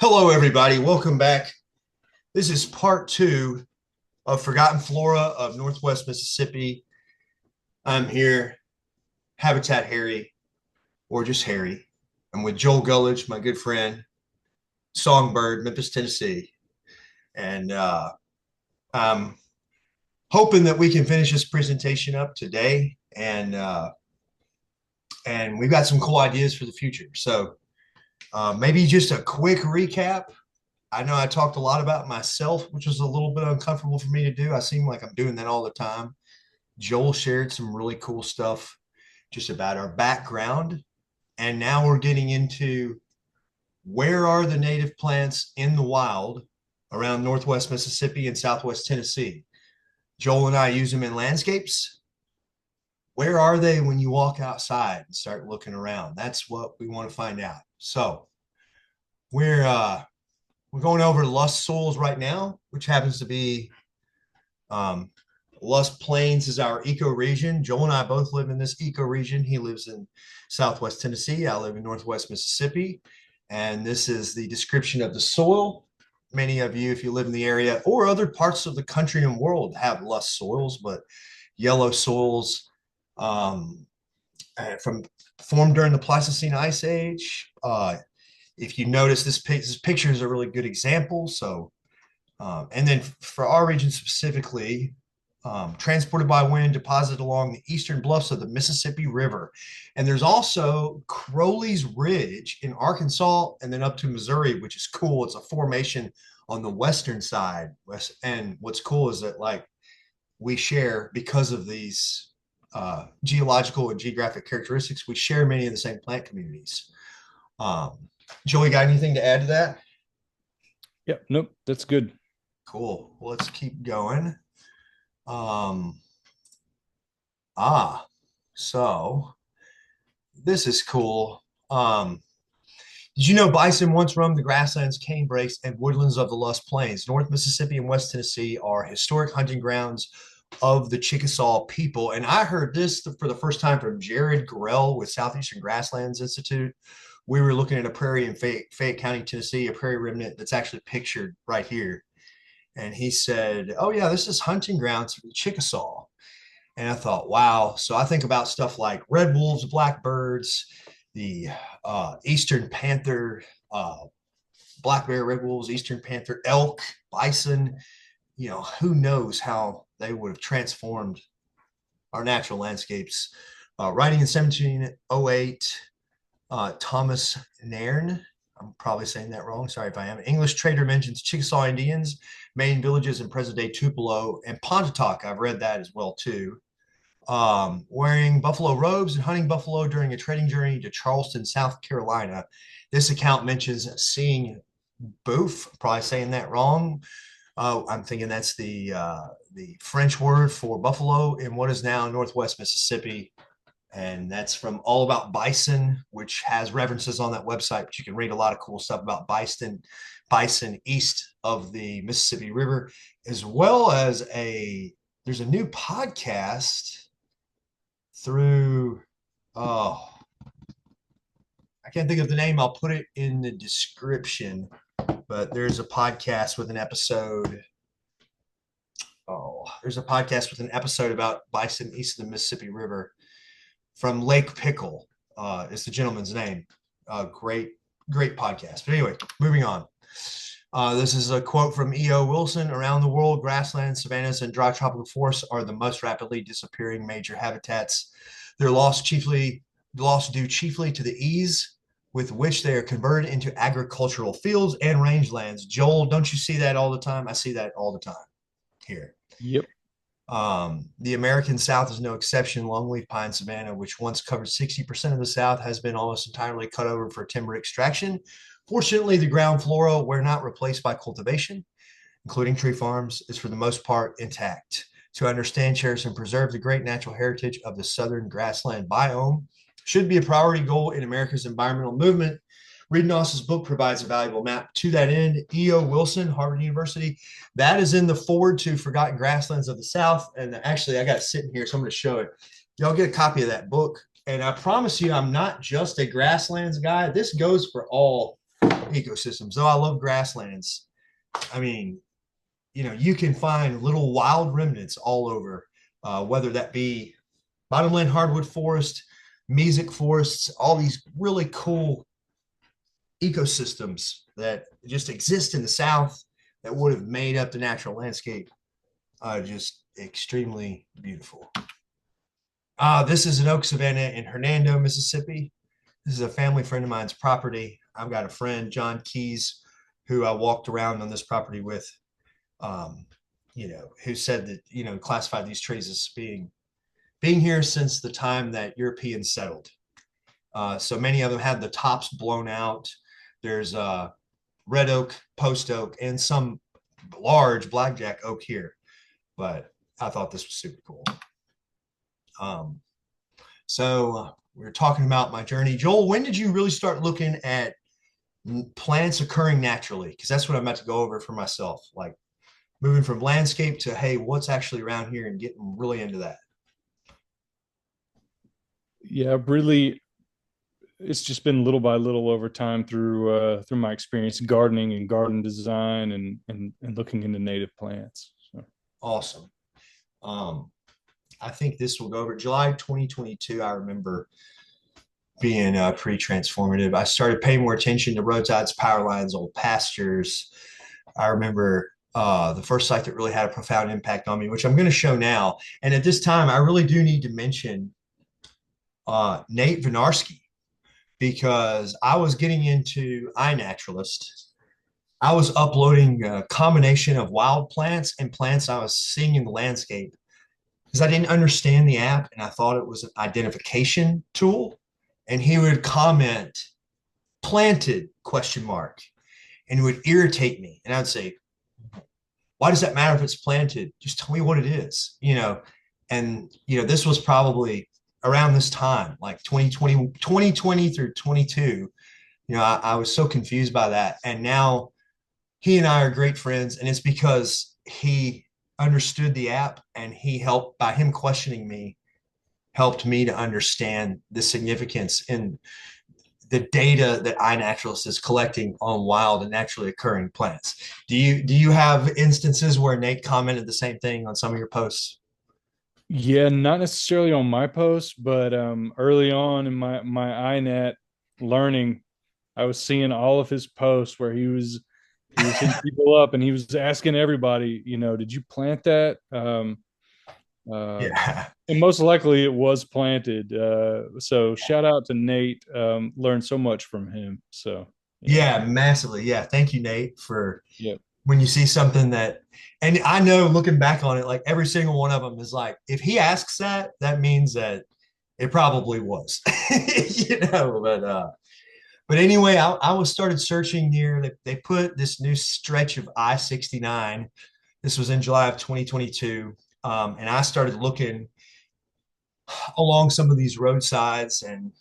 Hello, everybody. Welcome back. This is part two of Forgotten Flora of Northwest Mississippi. I'm here, Habitat Harry, or just Harry. I'm with Joel Gulledge, my good friend, Songbird, Memphis, Tennessee. And I'm hoping that we can finish this presentation up today. And we've got some cool ideas for the future. So maybe just a quick recap. I know I talked a lot about myself, which was a little bit uncomfortable for me to do. I seem like I'm doing that all the time. Joel shared some really cool stuff just about our background. And now we're getting into where are the native plants in the wild around Northwest Mississippi and Southwest Tennessee. Joel and I use them in landscapes. Where are they when you walk outside and start looking around? That's what we want to find out. So we're going over Lust Soils right now, which happens to be Lust Plains is our ecoregion. Joel and I both live in this ecoregion. He lives in Southwest Tennessee. I live in Northwest Mississippi. And this is the description of the soil. Many of you, if you live in the area or other parts of the country and world, have lust soils, but yellow soils from formed during the Pleistocene Ice Age. If you notice, this picture is a really good example. So, and then for our region specifically, transported by wind, deposited along the eastern bluffs of the Mississippi River. And there's also Crowley's Ridge in Arkansas and then up to Missouri, which is cool. It's a formation on the western side. And what's cool is that like we share, because of these geological and geographic characteristics, we share many of the same plant communities. Joey, got anything to add to that? Yep. Nope. That's good. Cool. Well, let's keep going. So this is cool. Did you know bison once roamed the grasslands, cane brakes, and woodlands of the Lust Plains? North Mississippi and West Tennessee are historic hunting grounds of the Chickasaw people. And I heard this for the first time from Jared Gorell with Southeastern Grasslands Institute. We were looking at a prairie in Fayette County, Tennessee, a prairie remnant that's actually pictured right here. And he said, oh, yeah, this is hunting grounds for the Chickasaw. And I thought, wow. So I think about stuff like red wolves, blackbirds, the eastern panther, black bear, red wolves, eastern panther, elk, bison. You know, who knows how they would have transformed our natural landscapes. Writing in 1708, Thomas Nairn, I'm probably saying that wrong. Sorry if I am. English trader mentions Chickasaw Indians, main villages in present-day Tupelo and Pontotoc. I've read that as well, too. Wearing buffalo robes and hunting buffalo during a trading journey to Charleston, South Carolina. This account mentions seeing boof, probably saying that wrong. I'm thinking that's the French word for buffalo in what is now Northwest Mississippi. And that's from All About Bison, which has references on that website, but you can read a lot of cool stuff about bison east of the Mississippi River, as well as there's a new podcast through, I can't think of the name. I'll put it in the description, but there's a podcast with an episode. There's a podcast with an episode about bison east of the Mississippi River. From Lake Pickle is the gentleman's name. Great podcast. But anyway, moving on. This is a quote from E.O. Wilson. Around the world, grasslands, savannas, and dry tropical forests are the most rapidly disappearing major habitats. They're lost due chiefly to the ease with which they are converted into agricultural fields and rangelands. Joel, don't you see that all the time? I see that all the time here. Yep. The American South is no exception. Longleaf pine savanna, which once covered 60% of the South, has been almost entirely cut over for timber extraction. Fortunately, the ground flora, where not replaced by cultivation, including tree farms, is for the most part intact. To understand, cherish, and preserve the great natural heritage of the southern grassland biome should be a priority goal in America's environmental movement. Reed Noss's book provides a valuable map to that end. E.O. Wilson, Harvard University. That is in the forward to Forgotten Grasslands of the South. And actually, I got it sitting here, so I'm going to show it. Y'all get a copy of that book. And I promise you, I'm not just a grasslands guy. This goes for all ecosystems. Though I love grasslands, I mean, you can find little wild remnants all over, whether that be bottomland hardwood forest, mesic forests, all these really cool ecosystems that just exist in the South that would have made up the natural landscape. Just extremely beautiful. This is an oak savanna in Hernando, Mississippi. This is a family friend of mine's property. I've got a friend, John Keys, who I walked around on this property with, um, who said that, classified these trees as being here since the time that Europeans settled. So many of them had the tops blown out. There's red oak, post oak, and some large blackjack oak here. But I thought this was super cool. So we were talking about my journey. Joel, when did you really start looking at plants occurring naturally? Because that's what I'm about to go over for myself. Like moving from landscape to, hey, what's actually around here, and getting really into that. Yeah, really, it's just been little by little over time through my experience gardening and garden design and looking into native plants. So. Awesome. I think this will go over July 2022. I remember being pretty transformative. I started paying more attention to roadsides, power lines, old pastures. I remember the first site that really had a profound impact on me, which I'm going to show now. And at this time, I really do need to mention Nate Vinarski, because I was getting into iNaturalist. I was uploading a combination of wild plants and plants I was seeing in the landscape because I didn't understand the app and I thought it was an identification tool. And he would comment planted question mark, and it would irritate me. And I'd say, why does that matter if it's planted? Just tell me what it is, And, this was probably around this time, like 2020 through 22. I was so confused by that. And now he and I are great friends. And it's because he understood the app, and he helped, by him questioning me, helped me to understand the significance in the data that iNaturalist is collecting on wild and naturally occurring plants. Do you have instances where Nate commented the same thing on some of your posts? Yeah, not necessarily on my post, but early on in my iNet learning, I was seeing all of his posts where he was hitting people up and he was asking everybody, did you plant that? Yeah. And most likely it was planted. So shout out to Nate. Learned so much from him. So Yeah, massively. Yeah. Thank you, Nate, for yeah. when you see something that, and I know looking back on it, like every single one of them is like, if he asks that, that means that it probably was, but anyway, I was started searching near, they put this new stretch of I-69. This was in July of 2022. And I started looking along some of these roadsides, and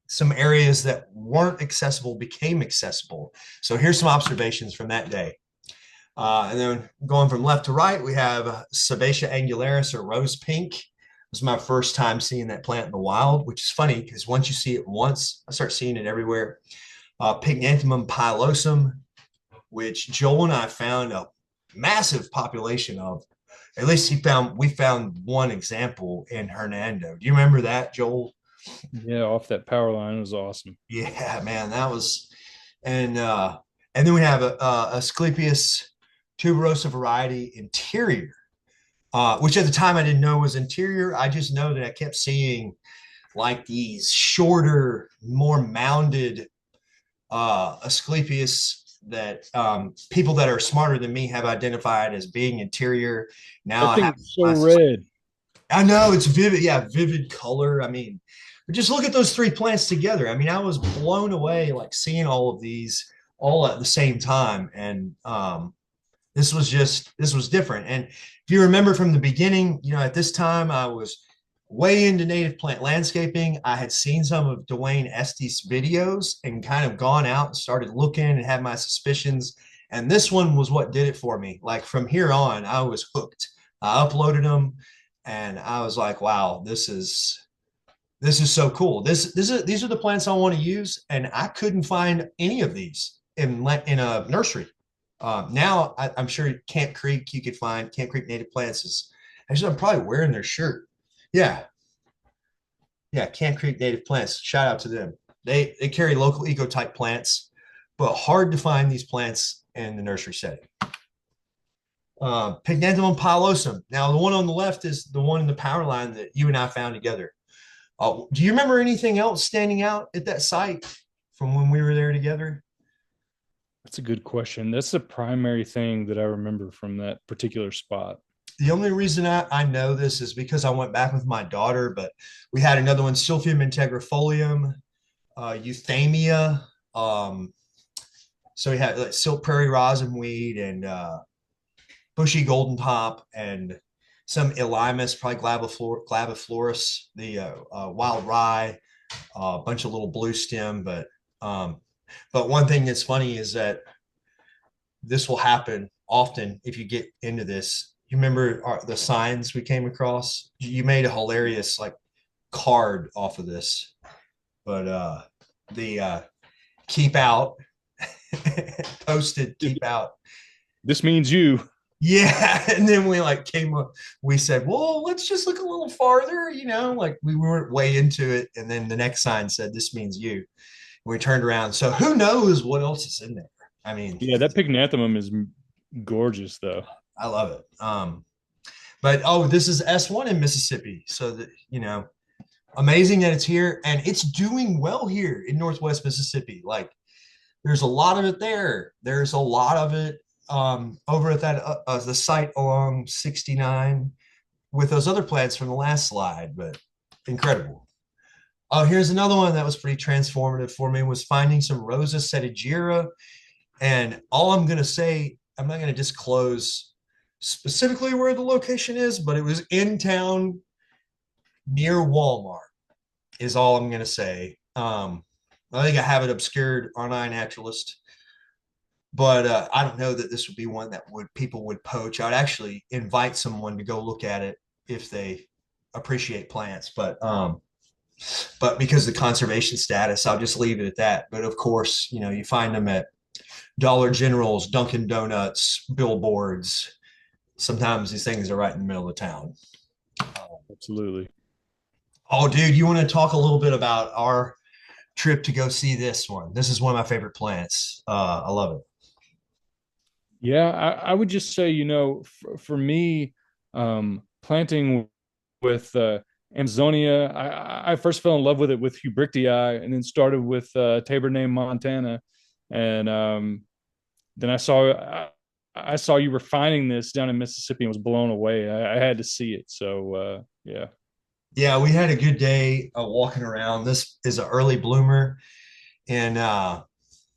some areas that weren't accessible became accessible. So here's some observations from that day. And then going from left to right, we have Sabbatia angularis, or rose pink. It was my first time seeing that plant in the wild, which is funny because once you see it once, I start seeing it everywhere. Pygnanthemum pilosum, which Joel and I found a massive population of. At least we found one example in Hernando. Do you remember that, Joel? Yeah, off that power line was awesome. Yeah, man, that was, and then we have a Asclepius tuberosa variety interior, which at the time I didn't know was interior. I just know that I kept seeing like these shorter, more mounded Asclepius that people that are smarter than me have identified as being interior. Now That thing's so red. I know it's vivid. Yeah, vivid color. I mean, just look at those three plants together. I mean, I was blown away, like seeing all of these all at the same time. And this was different. And if you remember from the beginning, at this time I was way into native plant landscaping. I had seen some of Dwayne Estes videos and kind of gone out and started looking and had my suspicions. And this one was what did it for me. Like from here on, I was hooked. I uploaded them and I was like, wow, this is This is so cool. These are the plants I want to use, and I couldn't find any of these in a nursery. Now I'm sure Camp Creek you could find Camp Creek native plants is actually I'm probably wearing their shirt. Yeah, yeah, Camp Creek native plants. Shout out to them. They carry local eco type plants, but hard to find these plants in the nursery setting. Pygnanthemum pilosum. Now the one on the left is the one in the power line that you and I found together. Do you remember anything else standing out at that site from when we were there together? That's a good question. That's the primary thing that I remember from that particular spot. The only reason I know this is because I went back with my daughter, but we had another one, Silphium integrifolium, Euthymia. Um, so we had like silk prairie rosinweed and bushy golden top and some Elymus, probably glaviflorus, the wild rye, a bunch of little blue stem. But one thing that's funny is that this will happen often if you get into this. You remember the signs we came across? You made a hilarious like card off of this, but the keep out posted keep out. This means you. Yeah, and then we like came up. We said, "Well, let's just look a little farther." Like we weren't way into it, and then the next sign said, "This means you." And we turned around. So who knows what else is in there? I mean, Yeah, that pygnanthemum is gorgeous, though. I love it. But oh, this is S1 in Mississippi. So that amazing that it's here and it's doing well here in Northwest Mississippi. Like there's a lot of it there. There's a lot of it over at that the site along 69 with those other plants from the last slide, but incredible. Oh, here's another one that was pretty transformative for me was finding some Rosa setigira. And all I'm going to say, I'm not going to disclose specifically where the location is, but it was in town near Walmart, is all I'm going to say. I think I have it obscured on iNaturalist, but I don't know that this would be one that people would poach. I'd actually invite someone to go look at it if they appreciate plants, but because of the conservation status, I'll just leave it at that. But of course, you find them at Dollar Generals, Dunkin' Donuts, billboards. Sometimes these things are right in the middle of town. Absolutely. Oh, dude, you want to talk a little bit about our trip to go see this one? This is one of my favorite plants. I love it. Yeah, I would just say, for me, planting with Amazonia, I first fell in love with it with Hubrichtii and then started with Tabernet Montana. And then I saw you were finding this down in Mississippi and was blown away. I had to see it. So yeah. Yeah, we had a good day walking around. This is an early bloomer in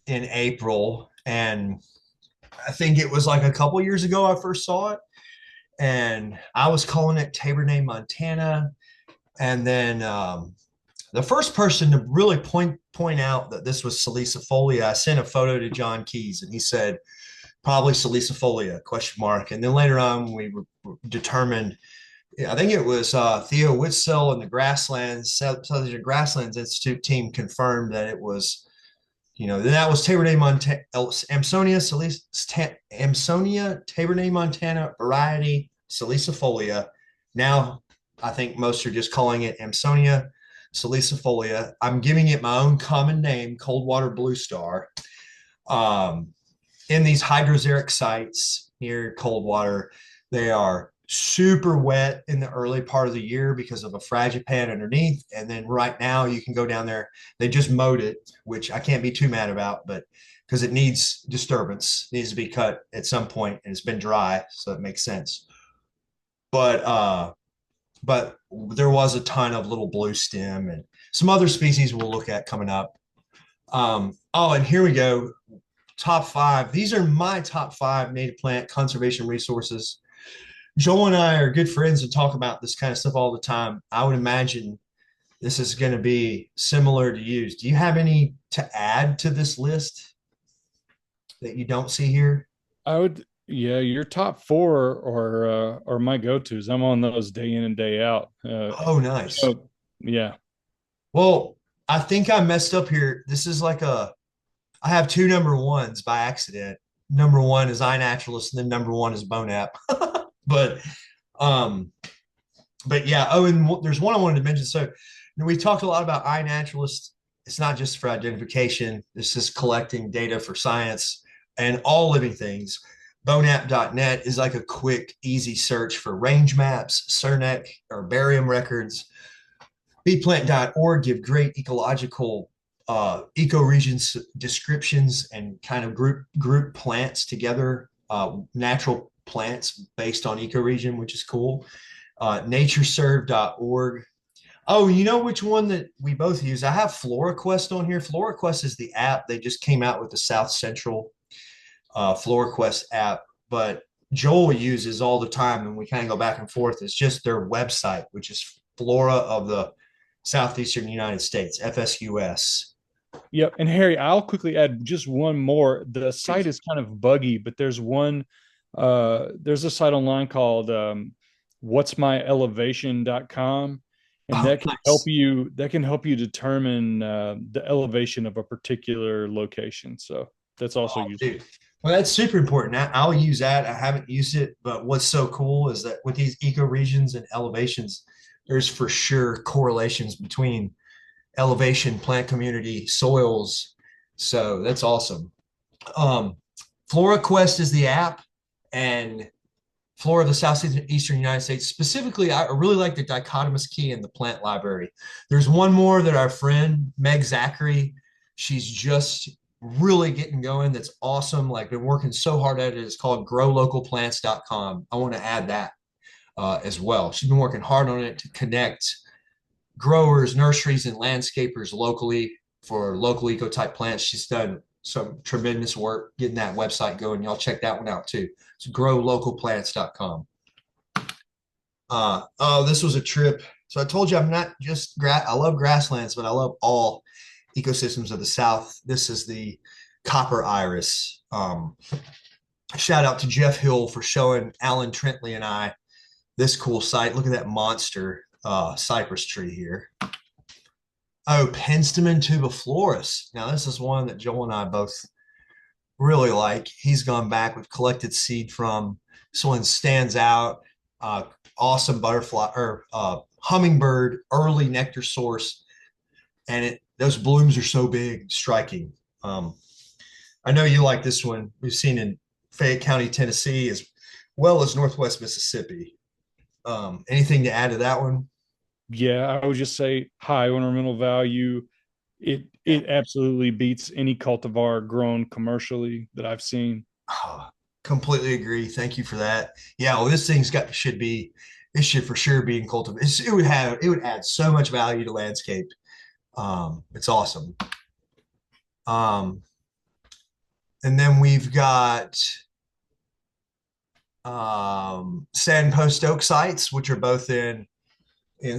April, and I think it was like a couple years ago I first saw it, and I was calling it Tabernet Montana, and then the first person to really point out that this was salicifolia, I sent a photo to John Keys, and he said probably salicifolia question mark, and then later on we determined. I think it was Theo Witzel and the Southern Grasslands Institute team confirmed that it was, that was Tabernet Montana, Amsonia Tabernet Montana variety salicifolia. Now, I think most are just calling it Amsonia salicifolia. I'm giving it my own common name, Coldwater Blue Star. In these hydroxeric sites near Coldwater, they are super wet in the early part of the year because of a frangipane underneath. And then right now you can go down there. They just mowed it, which I can't be too mad about, but because it needs disturbance, it needs to be cut at some point, and it's been dry, so it makes sense. But there was a ton of little blue stem and some other species we'll look at coming up. Oh, and here we go. Top 5. These are my top 5 native plant conservation resources. Joel and I are good friends and talk about this kind of stuff all the time. I would imagine this is going to be similar to you. Do you have any to add to this list that you don't see here? I would, yeah, your top four are my go-tos. I'm on those day in and day out. Oh, nice. Yeah. Well, I think I messed up here. This is like I have two number ones by accident. Number one is iNaturalist, and then number one is Bone App. but um, but yeah. Oh, and there's one I wanted to mention. So, we talked a lot about iNaturalist. It's not just for identification. This is collecting data for science and all living things. Boneapp.net is like a quick, easy search for range maps, Cernet or barium records. Bplant.org give great ecological ecoregions descriptions and kind of group plants together, natural plants based on ecoregion, which is cool. Natureserve.org. Oh, you know which one that we both use? I have FloraQuest on here. FloraQuest is the app. They just came out with the South Central FloraQuest app, but Joel uses all the time, and we kind of go back and forth. It's just their website, which is Flora of the Southeastern United States, FSUS. Yep. And Harry, I'll quickly add just one more. The site is kind of buggy, but there's a site online called what'smyelevation.com, and Oh, nice. that can help you determine the elevation of a particular location. So that's also Oh, useful. dude. Well, that's super important. I'll use that. I haven't used it, but what's so cool is that with these ecoregions and elevations, there's for sure correlations between elevation, plant community, soils. So that's awesome. Um, FloraQuest is the app, and Flora of the Southeastern United States. Specifically, I really like the dichotomous key in the plant library. There's one more that our friend Meg Zachary, she's just really getting going. That's awesome. Like been working so hard at it. It's called growlocalplants.com. I want to add that as well. She's been working hard on it to connect growers, nurseries, and landscapers locally for local eco type plants. She's done some tremendous work getting that website going. Y'all check that one out too. It's growlocalplants.com. Oh, this was a trip. So I told you I'm not just I love grasslands, but I love all ecosystems of the South. This is the copper iris. Shout out to Jeff Hill for showing Alan Trentley and I this cool site. Look at that monster cypress tree here. Oh, Penstemon tubiflorus. Now, this is one that Joel and I both really like. He's gone back. We've collected seed from. This one stands out. Awesome butterfly or hummingbird early nectar source, and those blooms are so big, striking. I know you like this one. We've seen in Fayette County, Tennessee, as well as Northwest Mississippi. Anything to add to that one? Yeah, I would just say high ornamental value. Yeah. It absolutely beats any cultivar grown commercially that I've seen. Oh, completely agree. Thank you for that. Yeah, well, this thing's got should be this should for sure be in cultivation. It would add so much value to landscape. It's awesome. Um, and then we've got sandpost oak sites, which are both in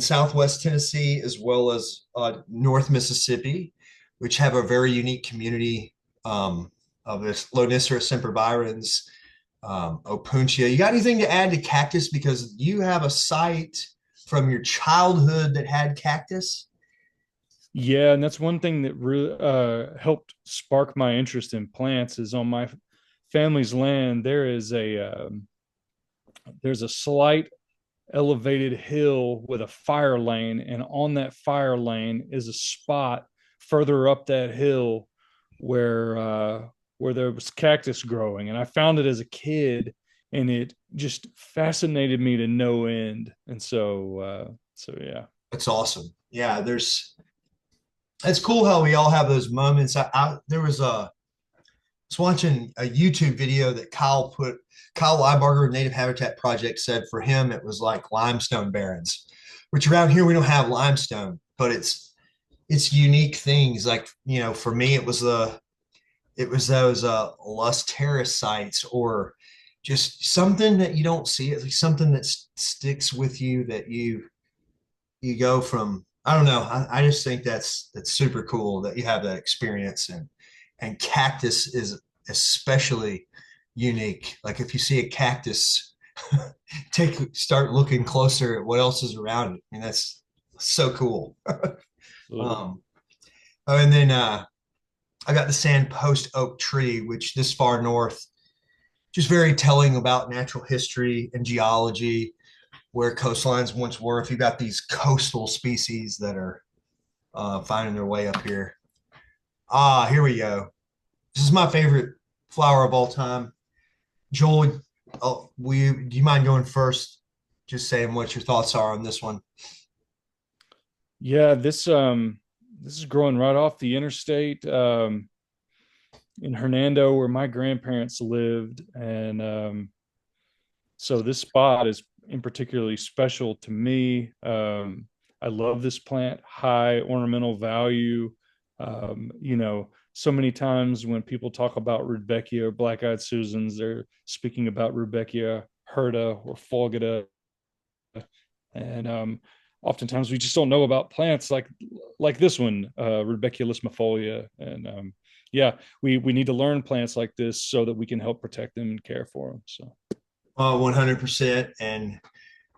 Southwest Tennessee as well as North Mississippi, which have a very unique community of this Lonicera sempervirens, Opuntia. You got anything to add to cactus? Because you have a site from your childhood that had cactus. Yeah, and that's one thing that really helped spark my interest in plants is on my family's land. There's a slight elevated hill with a fire lane, and on that fire lane is a spot further up that hill where there was cactus growing, and I found it as a kid, and it just fascinated me to no end. And so yeah. That's awesome. Yeah, it's cool how we all have those moments. There was was watching a YouTube video that Kyle Leibarger, Native Habitat Project, said for him it was like limestone barrens, which around here we don't have limestone, but it's unique things. Like for me it was those lust terrace sites or just something that you don't see. It's like something that sticks with you that you go from. I don't know. I just think that's super cool that you have that experience and cactus is especially unique. Like if you see a cactus, start looking closer at what else is around it. I mean, that's so cool. Absolutely. Um, oh, and then I got the sand post oak tree, which this far north, just very telling about natural history and geology, where coastlines once were. If you got these coastal species that are finding their way up here. Ah, here we go. This is my favorite flower of all time. Joel, do you mind going first? Just saying what your thoughts are on this one. Yeah, this is growing right off the interstate in Hernando where my grandparents lived, and so this spot is in particularly special to me. I love this plant, high ornamental value. So many times when people talk about Rudbeckia or black-eyed Susans, they're speaking about Rudbeckia hirta or fulgida, and oftentimes we just don't know about plants like this one, Rudbeckia lismifolia, and yeah, we need to learn plants like this so that we can help protect them and care for them. So 100%. And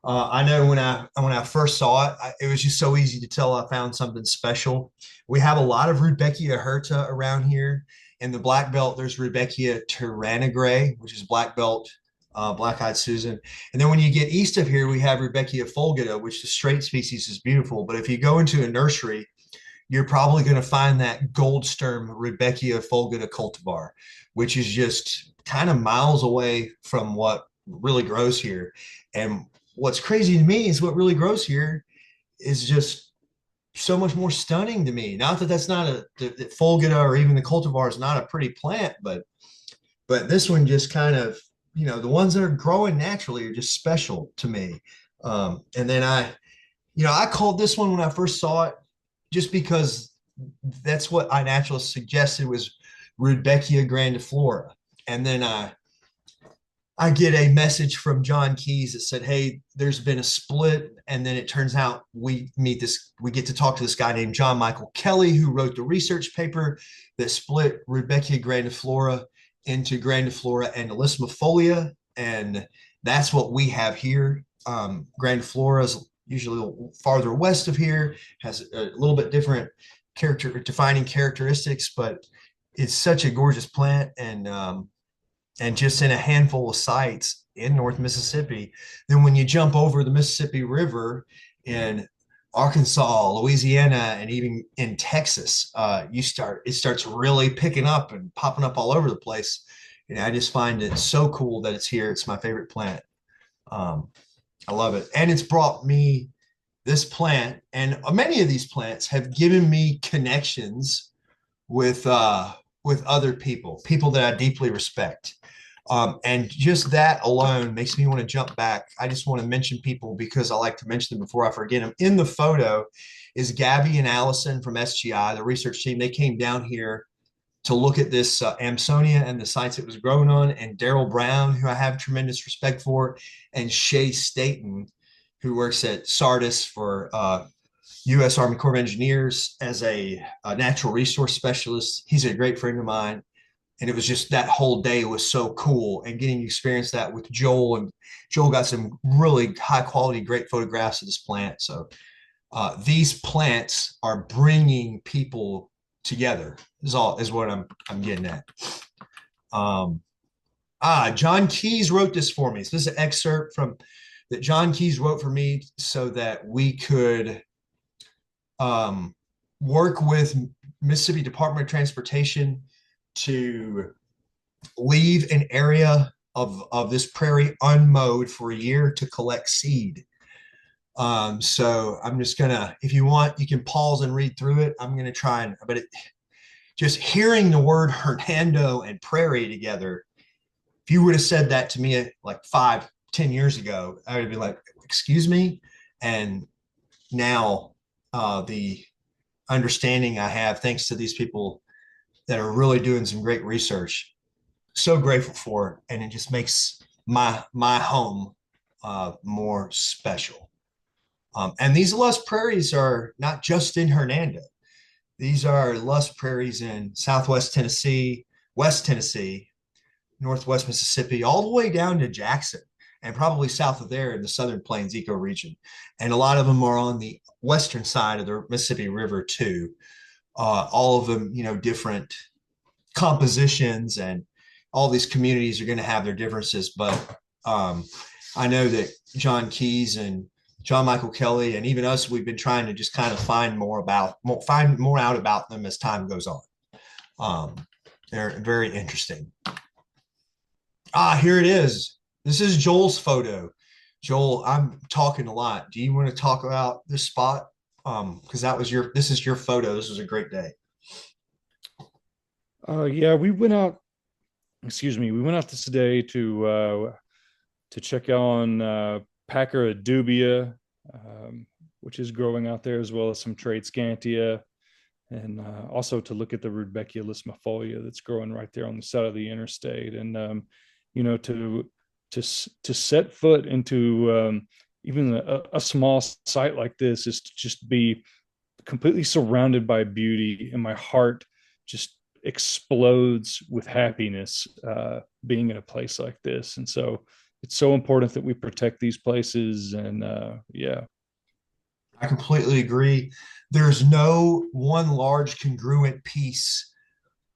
I know when I first saw it, it was just so easy to tell I found something special. We have a lot of Rudbeckia hirta around here. In the black belt, there's Rudbeckia tardigrade, which is black belt, black-eyed Susan. And then when you get east of here, we have Rudbeckia fulgida, which the straight species is beautiful. But if you go into a nursery, you're probably going to find that gold stem Rudbeckia fulgida cultivar, which is just kind of miles away from what really grows here. And what's crazy to me is what really grows here is just so much more stunning to me. Not that that's not the fulgida or even the cultivar is not a pretty plant, but this one just kind of, the ones that are growing naturally are just special to me. And then I called this one when I first saw it just because that's what iNaturalist suggested was Rudbeckia grandiflora. And then I get a message from John Keys that said, "Hey, there's been a split," and then it turns out we get to talk to this guy named John Michael Kelly, who wrote the research paper that split Rudbeckia grandiflora into grandiflora and elismifolia, and that's what we have here. Grandiflora is usually a little farther west of here, has a little bit different defining characteristics, but it's such a gorgeous plant, and just in a handful of sites in North Mississippi. Then when you jump over the Mississippi River in Arkansas, Louisiana, and even in Texas, it starts really picking up and popping up all over the place. And I just find it so cool that it's here. It's my favorite plant. Um, I love it, and it's brought me this plant, and many of these plants have given me connections with other people that I deeply respect. And just that alone makes me want to jump back. I just want to mention people because I like to mention them before I forget them. In the photo is Gabby and Allison from SGI, the research team. They came down here to look at this Amsonia and the sites it was growing on, and Daryl Brown, who I have tremendous respect for, and Shay Staten, who works at Sardis for U.S. Army Corps of Engineers as a natural resource specialist. He's a great friend of mine. And it was just that whole day was so cool, and getting to experience that with Joel. And Joel got some really high quality, great photographs of this plant. So these plants are bringing people together. Is what I'm getting at. John Keys wrote this for me. So this is an excerpt from that John Keys wrote for me so that we could work with Mississippi Department of Transportation to leave an area of this prairie unmowed for a year to collect seed. So I'm just gonna, if you want, you can pause and read through it. I'm gonna try but just hearing the word Hernando and prairie together, if you would have said that to me like 5-10 years ago, I would be like, excuse me. And now the understanding I have, thanks to these people that are really doing some great research, so grateful for it. And it just makes my home more special. And these lush prairies are not just in Hernando. These are lush prairies in Southwest Tennessee, West Tennessee, Northwest Mississippi, all the way down to Jackson. and probably south of there in the Southern Plains ecoregion. And a lot of them are on the western side of the Mississippi River too. All of them, different compositions, and all these communities are going to have their differences. But I know that John Keyes and John Michael Kelly and even us, we've been trying to just kind of find more out about them as time goes on. They're very interesting. Here it is. This is Joel's photo. Joel, I'm talking a lot. Do you want to talk about this spot? Because this is your photo. This was a great day. Yeah, we went out. Excuse me. We went out this day to check on Packer adubia, which is growing out there, as well as some Tradescantia, and also to look at the Rudbeckia lismifolia that's growing right there on the side of the interstate. And to set foot into even a small site like this is to just be completely surrounded by beauty, and my heart just explodes with happiness being in a place like this. And so it's so important that we protect these places. And yeah, I completely agree. There's no one large congruent piece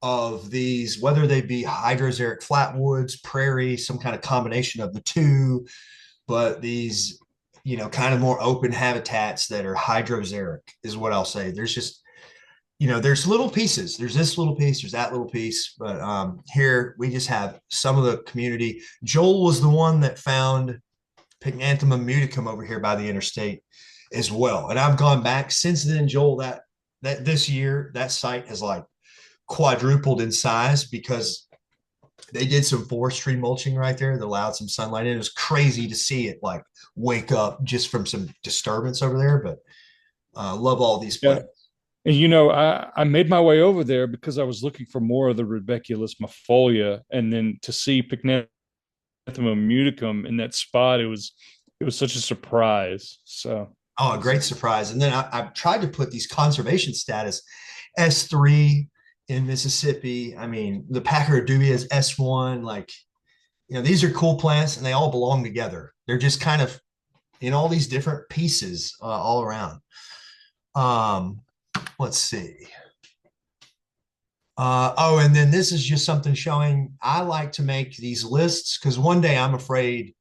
of these, whether they be hydroxeric flatwoods, prairie, some kind of combination of the two, but these, kind of more open habitats that are hydroxeric is what I'll say. There's just, there's little pieces. There's this little piece, there's that little piece, but here we just have some of the community. Joel was the one that found Pycnanthemum muticum over here by the interstate as well. And I've gone back since then, Joel, that this year, that site has like quadrupled in size because they did some forestry mulching right there that allowed some sunlight in. It was crazy to see it like wake up just from some disturbance over there, but love all these yeah. plants. And I made my way over there because I was looking for more of the Rudbeckia lismifolia, and then to see Pycnanthemum muticum in that spot, it was such a surprise. So, oh, a great surprise. And then I've tried to put these conservation status S3 in Mississippi. I mean, the Packer adubia is S1. Like, these are cool plants and they all belong together. They're just kind of in all these different pieces all around. Let's see. And then this is just something showing I like to make these lists because one day I'm afraid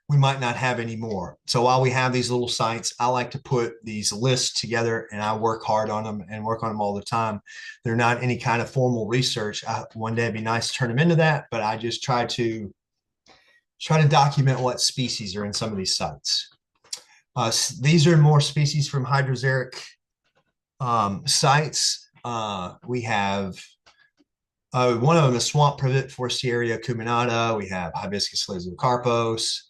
we might not have any more. So while we have these little sites, I like to put these lists together and I work hard on them and work on them all the time. They're not any kind of formal research. One day it'd be nice to turn them into that, but I just try to document what species are in some of these sites. These are more species from hydroxeric sites. We have one of them is swamp privet forestiera cuminata. We have hibiscus lysocarpos.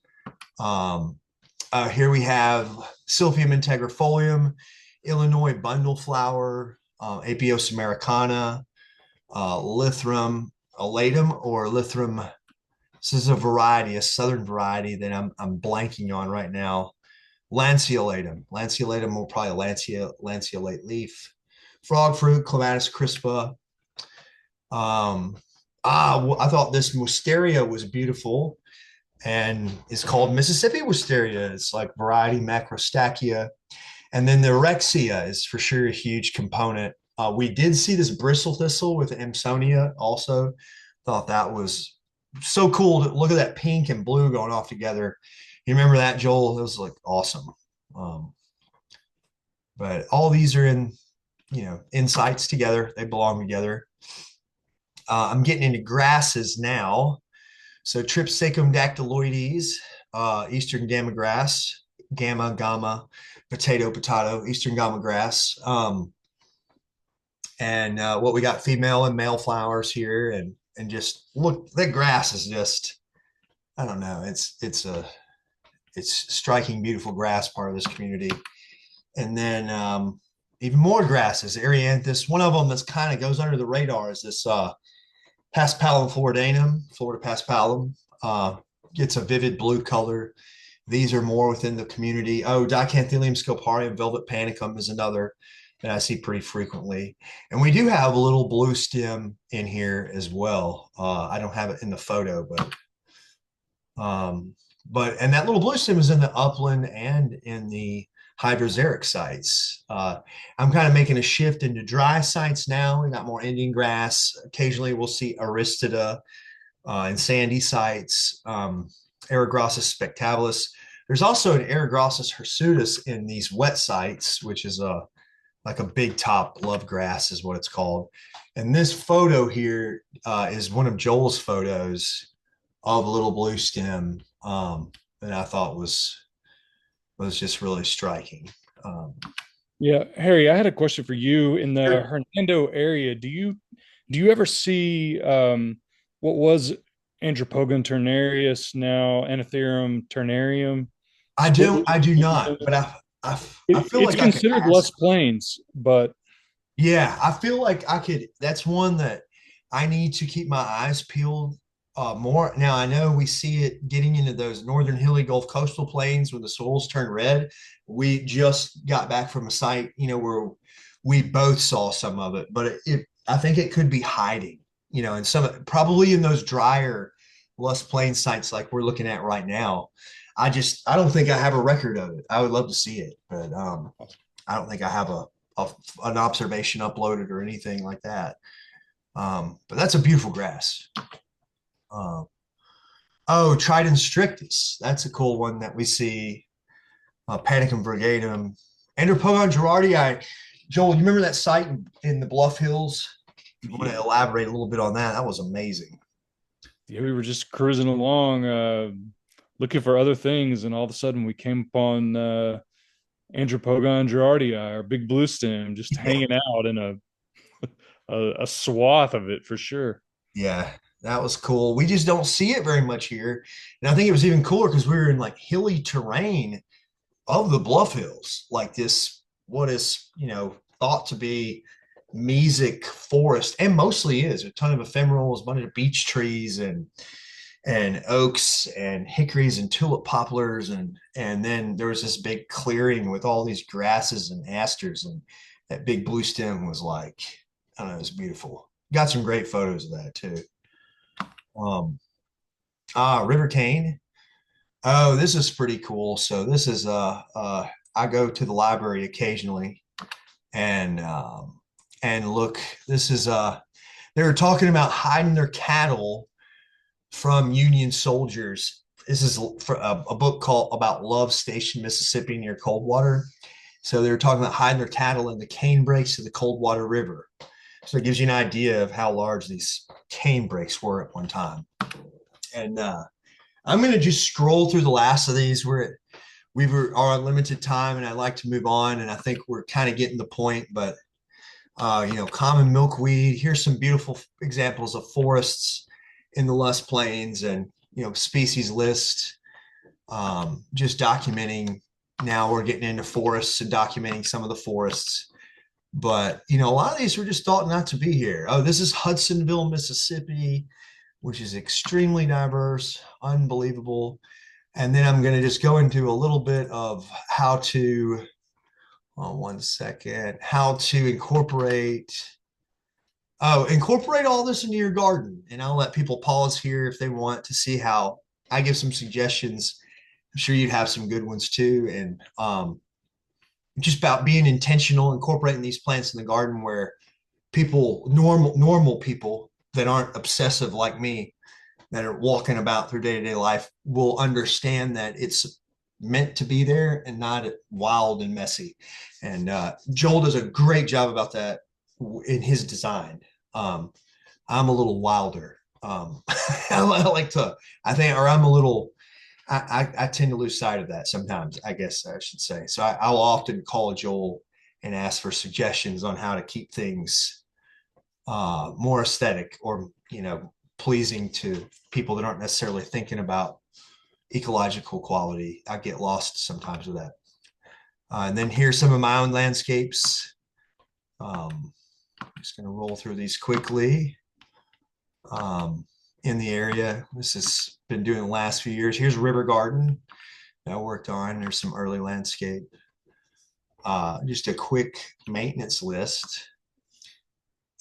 Here we have Silphium integrifolium, Illinois bundleflower, Apios americana, Lythrum elatum or Lythrum. This is a southern variety that I'm blanking on right now. Lanceolatum. Lanceolatum will probably lanceolate leaf. Frog fruit, Clematis crispa. I thought this wisteria was beautiful and it's called Mississippi wisteria. It's like variety macrostachya. And then the Rexia is for sure a huge component. We did see this bristle thistle with Amsonia also. Thought that was so cool to look at that pink and blue going off together. You remember that, Joel? It was like awesome. But all these are in sites together. They belong together. I'm getting into grasses now. So Tripsacum dactyloides, eastern gamma grass, gamma, potato, eastern gamma grass. And what we got female and male flowers here, and just look, that grass is just, I don't know, it's striking, beautiful grass part of this community. And then even more grasses, Erianthus. One of them that's kind of goes under the radar is this Paspalum floridanum, Florida paspalum. It's a vivid blue color. These are more within the community. Oh, Dicanthelium scoparium velvet panicum is another that I see pretty frequently. And we do have a little blue stem in here as well. I don't have it in the photo, but and that little blue stem is in the upland and in the hydroxeric sites. I'm kind of making a shift into dry sites now. We got more Indian grass. Occasionally, we'll see Aristida and sandy sites, Eragrossus spectabilis. There's also an Eragrossus hirsutus in these wet sites, which is a like a big top love grass is what it's called. And this photo here is one of Joel's photos of a little blue stem that I thought was just really striking. Um, Yeah, Harry, I had a question for you. In the Hernando area, do you ever see what was Andropogon ternarius, now Antheraum ternarium? What was I do not, but it, I feel it's like I could considered ask. less plains, but Yeah, I feel like I could. That's one that I need to keep my eyes peeled more. Now I know we see it getting into those northern hilly Gulf coastal plains when the soils turn red. We just got back from a site, where we both saw some of it, but I think it could be hiding, and some probably in those drier, less plain sites like we're looking at right now. I don't think I have a record of it. I would love to see it, but I don't think I have a an observation uploaded or anything like that. But that's a beautiful grass. Um, oh, Trident strictus. That's a cool one that we see. Panicum brigatum. Andropogon gerardii. Joel, you remember that site in the Bluff Hills? You want to yeah, elaborate a little bit on that? That was amazing. yeah, we were just cruising along, looking for other things, and all of a sudden we came upon Andropogon gerardii, our big blue stem, just Yeah. hanging out in a swath of it for sure. Yeah, that was cool. We just don't see it very much here. And I think it was even cooler because we were in like hilly terrain of the Bluff Hills, like this, what is, thought to be mesic forest, and mostly is a ton of ephemerals, a bunch of beech trees and oaks and hickories and tulip poplars, and then there was this big clearing with all these grasses and asters, and that big blue stem was like, I don't know, it was beautiful. Got some great photos of that too. Um, River Cane. Oh, this is pretty cool. So this is I go to the library occasionally and look. This is they were talking about hiding their cattle from Union soldiers. This is for a book called about Love Station, Mississippi, near Coldwater. So they were talking about hiding their cattle in the cane breaks of the Coldwater River. So it gives you an idea of how large these cane breaks were at one time. And I'm going to just scroll through the last of these. Are on limited time, and I'd like to move on. And I think we're kind of getting the point. But common milkweed. Here's some beautiful examples of forests in the Lush Plains, and species list. Just documenting. Now we're getting into forests and documenting some of the forests. But a lot of these were just thought not to be here. Oh, this is Hudsonville, Mississippi, which is extremely diverse, unbelievable. And then I'm going to just go into a little bit of how to, one second, how to incorporate all this into your garden. And I'll let people pause here if they want to see how I give some suggestions. I'm sure you'd have some good ones too. And just about being intentional, incorporating these plants in the garden where normal people that aren't obsessive like me, that are walking about through day-to-day life, will understand that it's meant to be there and not wild and messy. And Joel does a great job about that in his design. I'm a little wilder. I like to, I think, or I'm a little, I tend to lose sight of that sometimes, I guess I should say. So I'll often call Joel and ask for suggestions on how to keep things more aesthetic, or pleasing to people that aren't necessarily thinking about ecological quality. I get lost sometimes with that. And then here's some of my own landscapes. I'm just going to roll through these quickly. In the area, this has been doing the last few years. Here's River Garden that I worked on. There's some early landscape. Just a quick maintenance list.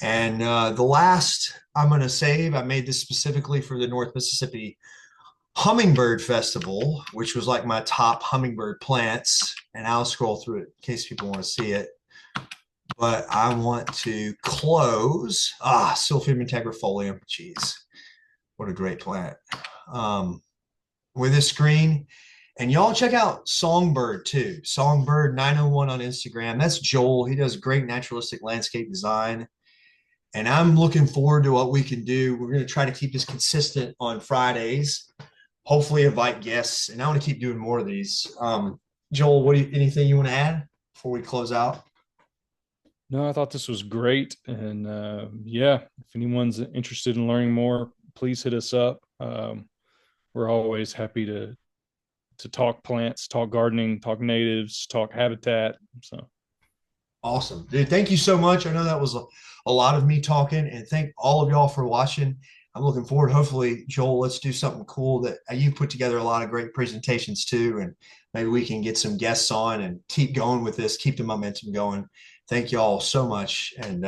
And the last I'm going to save, I made this specifically for the North Mississippi Hummingbird Festival, which was like my top hummingbird plants. And I'll scroll through it in case people want to see it. But I want to close. Silphium integrifolium. Jeez, what a great plant. Um, with this screen. And y'all check out Songbird too. Songbird 901 on Instagram. That's Joel. He does great naturalistic landscape design. And I'm looking forward to what we can do. We're going to try to keep this consistent on Fridays. Hopefully, invite guests. And I want to keep doing more of these. Joel, anything you want to add before we close out? No, I thought this was great. And yeah, if anyone's interested in learning more, please hit us up. We're always happy to talk plants, talk gardening, talk natives, talk habitat. So Awesome. Dude, thank you so much. I know that was a lot of me talking, and thank all of y'all for watching. I'm looking forward. Hopefully, Joel, let's do something cool that you put together a lot of great presentations too, and maybe we can get some guests on and keep going with this, keep the momentum going. Thank y'all so much, and